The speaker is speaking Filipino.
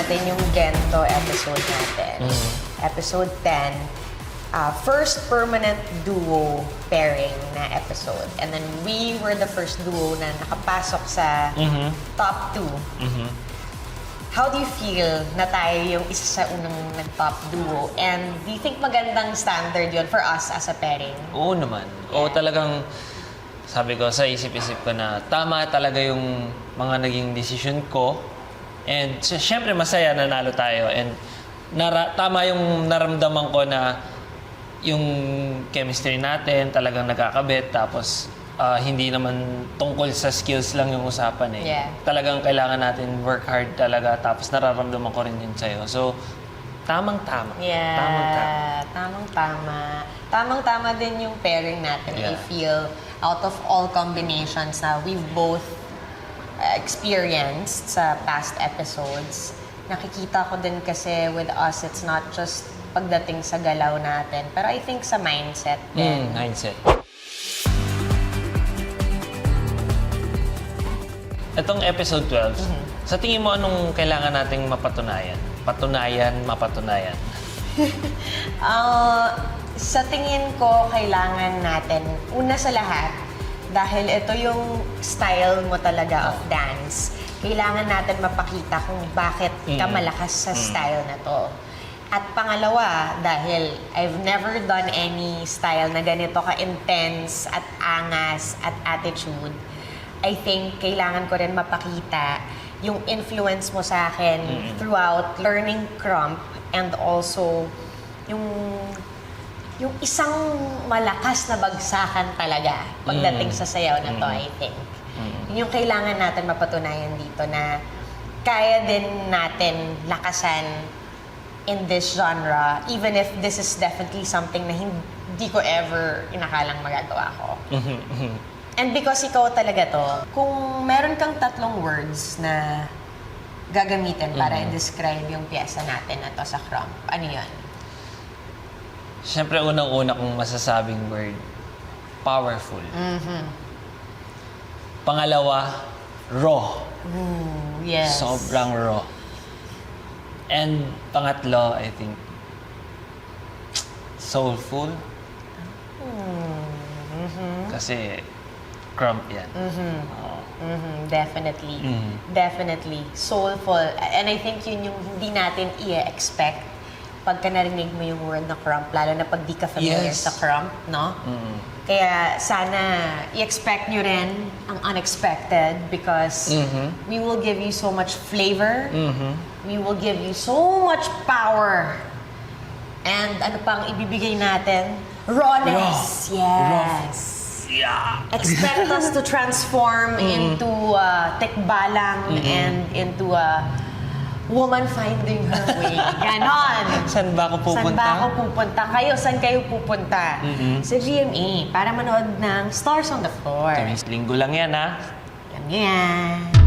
natin yung Gento episode natin. Episode 10. First permanent duo pairing na episode. And then we were the first duo na nakapasok sa top 2. How do you feel na tayo yung isa sa unang nag-top duo? And do you think magandang standard yon for us as a pairing? Oo naman. Oo, talagang sabi ko sa isip-isip ko na tama talaga yung mga naging decision ko. And syempre masaya nanalo tayo. And tama yung naramdaman ko na yung chemistry natin talagang nagkakabit. Tapos hindi naman tungkol sa skills lang yung usapan eh. Yeah. Talagang kailangan natin work hard talaga. Tapos nararamdaman ko rin yun sa'yo. So, tamang-tama. Yeah. Tamang-tama. Tamang-tama. Tamang-tama din yung pairing natin. I Yeah. feel out of all combinations na we've both experienced sa past episodes. Nakikita ko din kasi with us, it's not just pagdating sa galaw natin, pero I think sa mindset din. Mindset. Itong episode 12, sa tingin mo anong kailangan nating mapatunayan? Mapatunayan. Sa tingin ko, kailangan natin, una sa lahat, dahil ito yung style mo talaga of dance, kailangan natin mapakita kung bakit ka malakas sa style na to. At pangalawa, dahil I've never done any style na ganito ka-intense at angas at attitude, I think kailangan ko rin mapakita yung influence mo sa akin throughout learning krump and also yung isang malakas na bagsakan talaga pagdating sa sayaw na to, I think. Yun yung kailangan natin mapatunayan dito na kaya din natin lakasan in this genre, even if this is definitely something na hindi ko ever inakalang magagawa ko. And because ikaw talaga to, kung meron kang 3 words na gagamitin para i-describe yung pyesa natin na to sa krump, ano yun? Siyempre, unang-una kong masasabing word, powerful. Pangalawa, raw. Yes. Sobrang raw. And pangatlo, I think, soulful. Kasi krump yan. Definitely. Definitely. Soulful. And I think yun yung hindi natin i-expect pagka narinig mo yung word na krump, lalo na pag di ka familiar sa krump, no? Kaya sana i-expect nyo rin ang unexpected because we will give you so much flavor, we will give you so much power, and ano pang ibibigay natin? Rawness! Yes! Yeah. Expect us to transform into tikbalang and into a woman finding her way. Ganon. Saan ba ako pupunta? Saan ba ako pupunta? Saan kayo pupunta? Sa GMA para manood ng Stars on the Floor. Linggo lang yan, ha? Alam niyo yan.